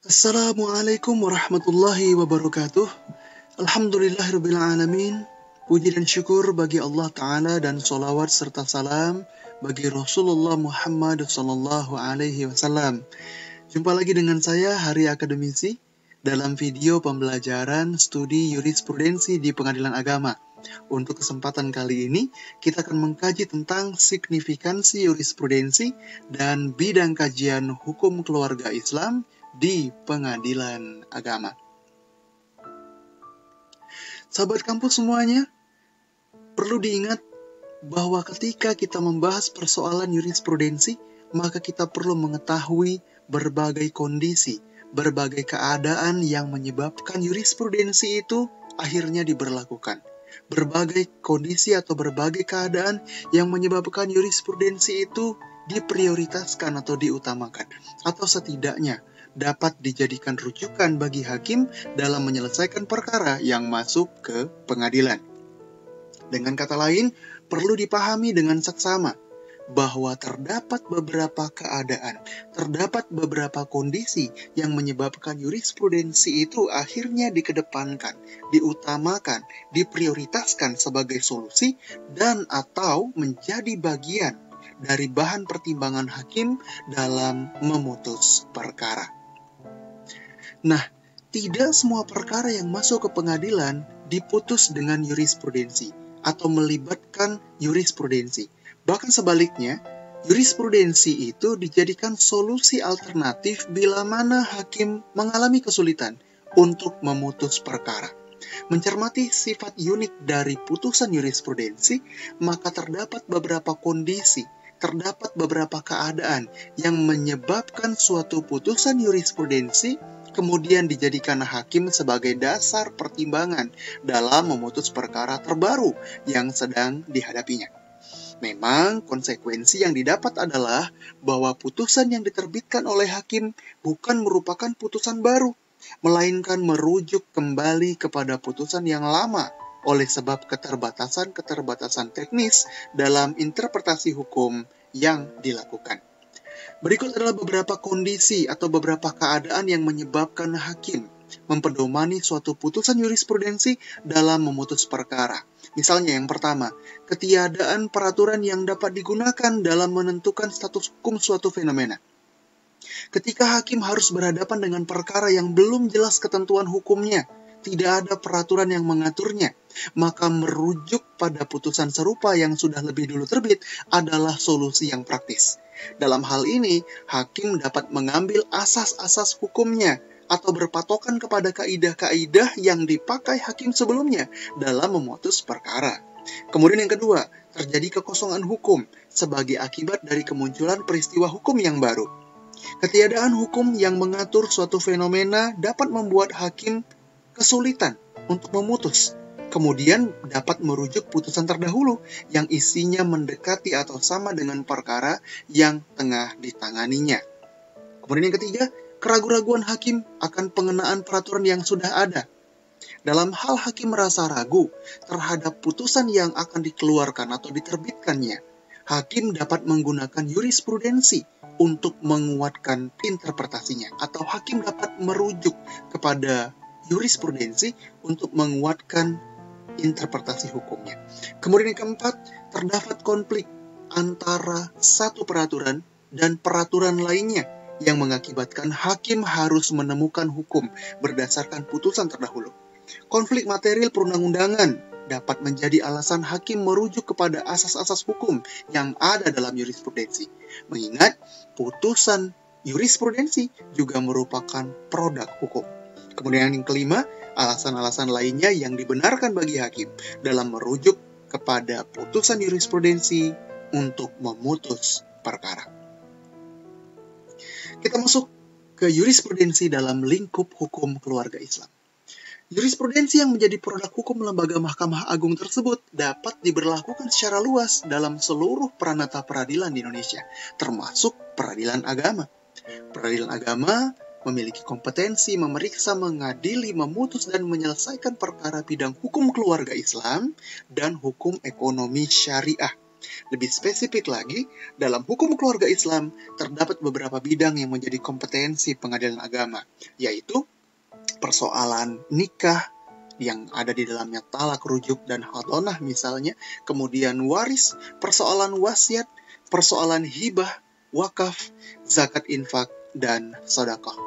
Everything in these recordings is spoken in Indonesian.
Assalamualaikum warahmatullahi wabarakatuh. Alhamdulillahirabbil alamin. Puji dan syukur bagi Allah Ta'ala dan sholawat serta salam bagi Rasulullah Muhammad sallallahu alaihi wasallam. Jumpa lagi dengan saya, Hari Akademisi, dalam video pembelajaran studi jurisprudensi di Pengadilan Agama. Untuk kesempatan kali ini, kita akan mengkaji tentang signifikansi jurisprudensi dan bidang kajian hukum keluarga Islam di Pengadilan Agama. Sahabat kampus semuanya, perlu diingat bahwa ketika kita membahas persoalan jurisprudensi, maka kita perlu mengetahui berbagai kondisi, berbagai keadaan yang menyebabkan jurisprudensi itu akhirnya diberlakukan. Berbagai kondisi atau berbagai keadaan yang menyebabkan jurisprudensi itu diprioritaskan atau diutamakan, atau setidaknya dapat dijadikan rujukan bagi hakim dalam menyelesaikan perkara yang masuk ke pengadilan. Dengan kata lain, perlu dipahami dengan seksama bahwa terdapat beberapa keadaan, terdapat beberapa kondisi yang menyebabkan jurisprudensi itu akhirnya dikedepankan, diutamakan, diprioritaskan sebagai solusi dan atau menjadi bagian dari bahan pertimbangan hakim dalam memutus perkara. Nah, tidak semua perkara yang masuk ke pengadilan diputus dengan jurisprudensi atau melibatkan jurisprudensi. Bahkan sebaliknya, jurisprudensi itu dijadikan solusi alternatif bila mana hakim mengalami kesulitan untuk memutus perkara. Mencermati sifat unik dari putusan jurisprudensi, maka terdapat beberapa kondisi, terdapat beberapa keadaan yang menyebabkan suatu putusan jurisprudensi kemudian dijadikan hakim sebagai dasar pertimbangan dalam memutus perkara terbaru yang sedang dihadapinya. Memang konsekuensi yang didapat adalah bahwa putusan yang diterbitkan oleh hakim bukan merupakan putusan baru, melainkan merujuk kembali kepada putusan yang lama oleh sebab keterbatasan teknis dalam interpretasi hukum yang dilakukan. Berikut adalah beberapa kondisi atau beberapa keadaan yang menyebabkan hakim mempedomani suatu putusan jurisprudensi dalam memutus perkara. Misalnya yang pertama, ketiadaan peraturan yang dapat digunakan dalam menentukan status hukum suatu fenomena. Ketika hakim harus berhadapan dengan perkara yang belum jelas ketentuan hukumnya, tidak ada peraturan yang mengaturnya, maka merujuk pada putusan serupa yang sudah lebih dulu terbit adalah solusi yang praktis. Dalam hal ini, hakim dapat mengambil asas-asas hukumnya atau berpatokan kepada kaidah-kaidah yang dipakai hakim sebelumnya dalam memutus perkara. Kemudian yang kedua, terjadi kekosongan hukum sebagai akibat dari kemunculan peristiwa hukum yang baru. Ketiadaan hukum yang mengatur suatu fenomena dapat membuat hakim kesulitan untuk memutus. Kemudian dapat merujuk putusan terdahulu yang isinya mendekati atau sama dengan perkara yang tengah ditanganinya. Kemudian yang ketiga, keraguan-raguan hakim akan pengenaan peraturan yang sudah ada. Dalam hal hakim merasa ragu terhadap putusan yang akan dikeluarkan atau diterbitkannya, hakim dapat menggunakan jurisprudensi untuk menguatkan interpretasinya, atau hakim dapat merujuk kepada jurisprudensi untuk menguatkan interpretasi hukumnya. Kemudian yang keempat, terdapat konflik antara satu peraturan dan peraturan lainnya yang mengakibatkan hakim harus menemukan hukum berdasarkan putusan terdahulu. Konflik material perundang-undangan dapat menjadi alasan hakim merujuk kepada asas-asas hukum yang ada dalam jurisprudensi. Mengingat putusan jurisprudensi juga merupakan produk hukum. Kemudian yang kelima, alasan-alasan lainnya yang dibenarkan bagi hakim dalam merujuk kepada putusan jurisprudensi untuk memutus perkara. Kita masuk ke jurisprudensi dalam lingkup hukum keluarga Islam. Jurisprudensi yang menjadi produk hukum lembaga Mahkamah Agung tersebut dapat diberlakukan secara luas dalam seluruh peranata peradilan di Indonesia, termasuk peradilan agama. Peradilan agama memiliki kompetensi memeriksa, mengadili, memutus, dan menyelesaikan perkara bidang hukum keluarga Islam dan hukum ekonomi syariah. Lebih spesifik lagi, dalam hukum keluarga Islam terdapat beberapa bidang yang menjadi kompetensi pengadilan agama, yaitu persoalan nikah yang ada di dalamnya talak, rujuk, dan hadonah misalnya, kemudian waris, persoalan wasiat, persoalan hibah, wakaf, zakat infak, dan sedekah.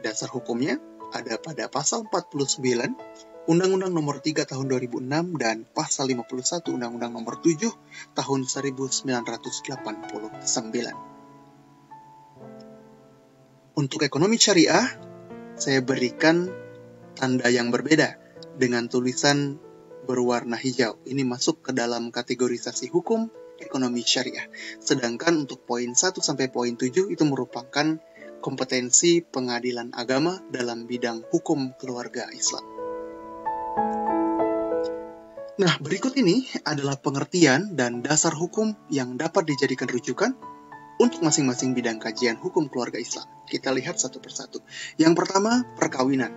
Dasar hukumnya ada pada pasal 49 Undang-Undang Nomor 3 Tahun 2006 dan pasal 51 Undang-Undang Nomor 7 Tahun 1989. Untuk ekonomi syariah, saya berikan tanda yang berbeda dengan tulisan berwarna hijau. Ini masuk ke dalam kategorisasi hukum ekonomi syariah. Sedangkan untuk poin 1 sampai poin 7 itu merupakan kompetensi pengadilan agama dalam bidang hukum keluarga Islam. Nah, berikut ini adalah pengertian dan dasar hukum yang dapat dijadikan rujukan untuk masing-masing bidang kajian hukum keluarga Islam. Kita lihat satu persatu. Yang pertama, perkawinan.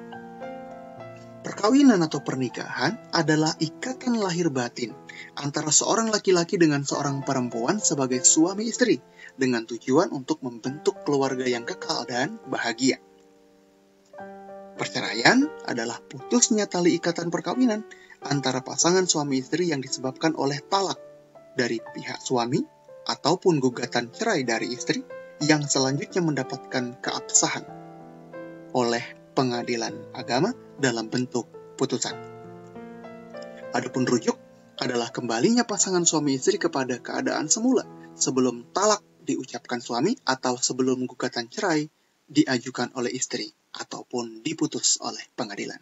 Perkawinan atau pernikahan adalah ikatan lahir batin antara seorang laki-laki dengan seorang perempuan sebagai suami istri dengan tujuan untuk membentuk keluarga yang kekal dan bahagia. Perceraian adalah putusnya tali ikatan perkawinan antara pasangan suami istri yang disebabkan oleh talak dari pihak suami ataupun gugatan cerai dari istri yang selanjutnya mendapatkan keabsahan oleh pengadilan agama dalam bentuk putusan. Adapun rujuk adalah kembalinya pasangan suami istri kepada keadaan semula sebelum talak diucapkan suami atau sebelum gugatan cerai diajukan oleh istri ataupun diputus oleh pengadilan.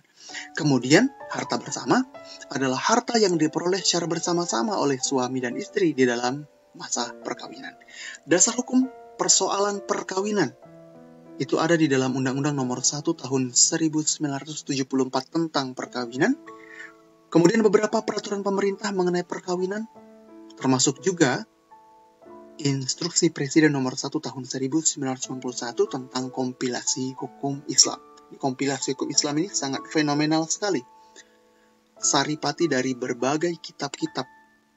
Kemudian, harta bersama adalah harta yang diperoleh secara bersama-sama oleh suami dan istri di dalam masa perkawinan. Dasar hukum persoalan perkawinan itu ada di dalam Undang-Undang Nomor 1 Tahun 1974 tentang perkawinan. Kemudian beberapa peraturan pemerintah mengenai perkawinan, termasuk juga Instruksi Presiden Nomor 1 Tahun 1991 tentang kompilasi hukum Islam. Kompilasi hukum Islam ini sangat fenomenal sekali. Saripati dari berbagai kitab-kitab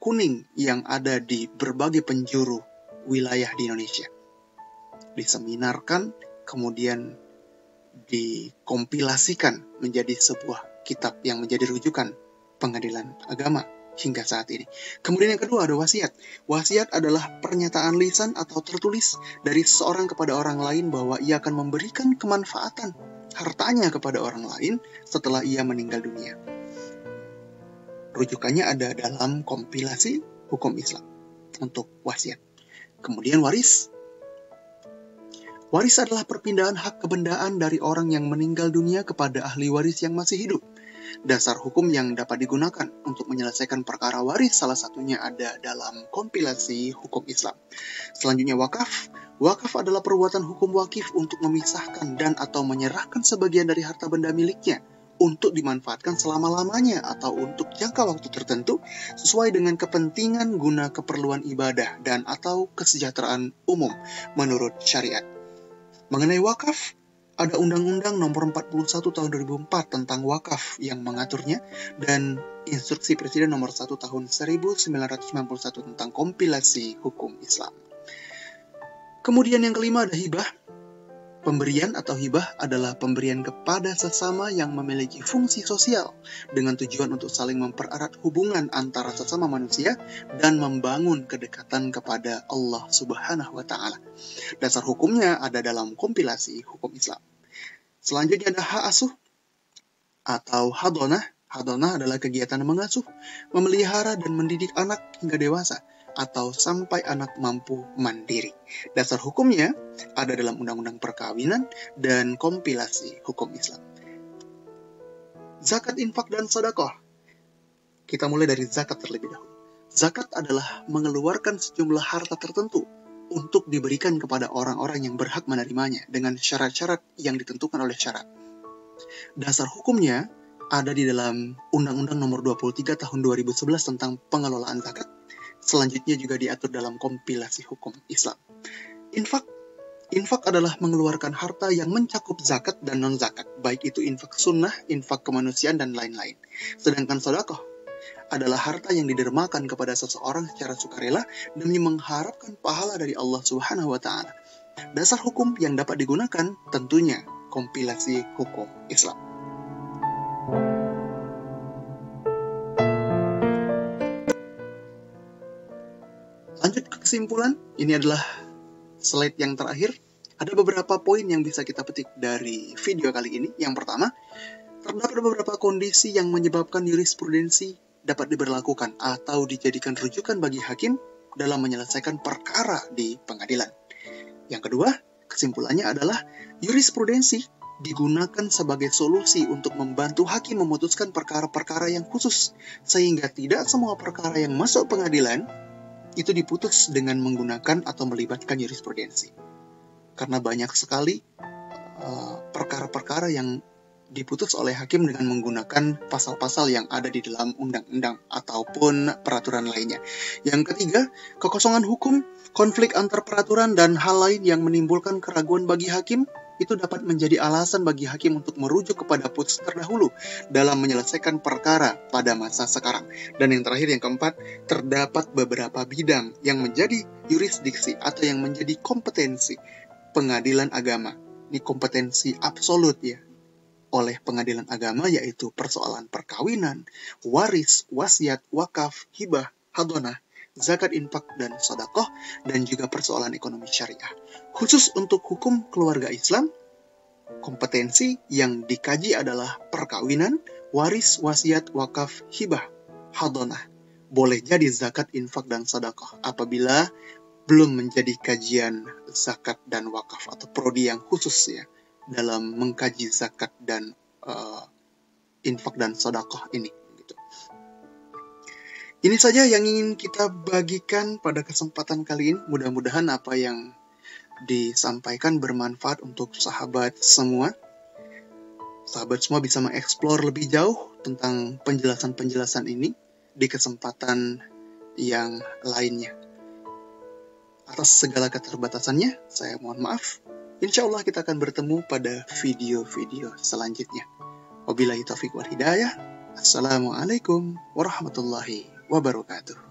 kuning yang ada di berbagai penjuru wilayah di Indonesia diseminarkan, kemudian dikompilasikan menjadi sebuah kitab yang menjadi rujukan pengadilan agama hingga saat ini. Kemudian yang kedua ada wasiat. Wasiat adalah pernyataan lisan atau tertulis dari seseorang kepada orang lain bahwa ia akan memberikan kemanfaatan hartanya kepada orang lain setelah ia meninggal dunia. Rujukannya ada dalam kompilasi hukum Islam untuk wasiat. Kemudian waris. Waris adalah perpindahan hak kebendaan dari orang yang meninggal dunia kepada ahli waris yang masih hidup. Dasar hukum yang dapat digunakan untuk menyelesaikan perkara waris salah satunya ada dalam kompilasi hukum Islam. Selanjutnya wakaf. Wakaf adalah perbuatan hukum wakif untuk memisahkan dan atau menyerahkan sebagian dari harta benda miliknya untuk dimanfaatkan selama-lamanya atau untuk jangka waktu tertentu sesuai dengan kepentingan guna keperluan ibadah dan atau kesejahteraan umum menurut syariat. Mengenai wakaf, ada Undang-Undang Nomor 41 Tahun 2004 tentang wakaf yang mengaturnya dan Instruksi Presiden Nomor 1 Tahun 1991 tentang kompilasi hukum Islam. Kemudian yang kelima ada hibah. Pemberian atau hibah adalah pemberian kepada sesama yang memiliki fungsi sosial dengan tujuan untuk saling mempererat hubungan antara sesama manusia dan membangun kedekatan kepada Allah Subhanahu wa Ta'ala. Dasar hukumnya ada dalam kompilasi hukum Islam. Selanjutnya ada hak asuh atau hadonah. Hadonah adalah kegiatan mengasuh, memelihara dan mendidik anak hingga dewasa atau sampai anak mampu mandiri. Dasar hukumnya ada dalam Undang-Undang Perkawinan dan kompilasi hukum Islam. Zakat, infak, dan sedekah. Kita mulai dari zakat terlebih dahulu. Zakat adalah mengeluarkan sejumlah harta tertentu untuk diberikan kepada orang-orang yang berhak menerimanya dengan syarat-syarat yang ditentukan oleh syarat. Dasar hukumnya ada di dalam Undang-Undang Nomor 23 Tahun 2011 tentang pengelolaan zakat. Selanjutnya juga diatur dalam kompilasi hukum Islam. Infak Infak adalah mengeluarkan harta yang mencakup zakat dan non-zakat, baik itu infak sunnah, infak kemanusiaan, dan lain-lain. Sedangkan sedekah adalah harta yang didermakan kepada seseorang secara sukarela demi mengharapkan pahala dari Allah Subhanahu wa Ta'ala. Dasar hukum yang dapat digunakan tentunya kompilasi hukum Islam. Lanjut ke kesimpulan, ini adalah slide yang terakhir. Ada beberapa poin yang bisa kita petik dari video kali ini. Yang pertama, terdapat beberapa kondisi yang menyebabkan jurisprudensi dapat diberlakukan atau dijadikan rujukan bagi hakim dalam menyelesaikan perkara di pengadilan. Yang kedua, kesimpulannya adalah jurisprudensi digunakan sebagai solusi untuk membantu hakim memutuskan perkara-perkara yang khusus, sehingga tidak semua perkara yang masuk pengadilan itu diputus dengan menggunakan atau melibatkan jurisprudensi. Karena banyak sekali perkara-perkara yang diputus oleh hakim dengan menggunakan pasal-pasal yang ada di dalam undang-undang ataupun peraturan lainnya. Yang ketiga, kekosongan hukum, konflik antar peraturan, dan hal lain yang menimbulkan keraguan bagi hakim itu dapat menjadi alasan bagi hakim untuk merujuk kepada putus terdahulu dalam menyelesaikan perkara pada masa sekarang. Dan yang terakhir, yang keempat, terdapat beberapa bidang yang menjadi yurisdiksi atau yang menjadi kompetensi pengadilan agama. Ini kompetensi absolut ya oleh pengadilan agama, yaitu persoalan perkawinan, waris, wasiat, wakaf, hibah, hadonah, zakat, infak, dan sedekah, dan juga persoalan ekonomi syariah. Khusus untuk hukum keluarga Islam, kompetensi yang dikaji adalah perkawinan, waris, wasiat, wakaf, hibah, hadonah. Boleh jadi zakat, infak, dan sedekah apabila belum menjadi kajian zakat dan wakaf atau prodi yang khusus ya dalam mengkaji zakat dan infak dan sedekah ini. Ini saja yang ingin kita bagikan pada kesempatan kali ini. Mudah-mudahan apa yang disampaikan bermanfaat untuk sahabat semua. Sahabat semua bisa mengeksplor lebih jauh tentang penjelasan-penjelasan ini di kesempatan yang lainnya. Atas segala keterbatasannya, saya mohon maaf. Insya Allah kita akan bertemu pada video-video selanjutnya. Wabillahi taufiq wal hidayah. Assalamualaikum warahmatullahi wabarakatuh.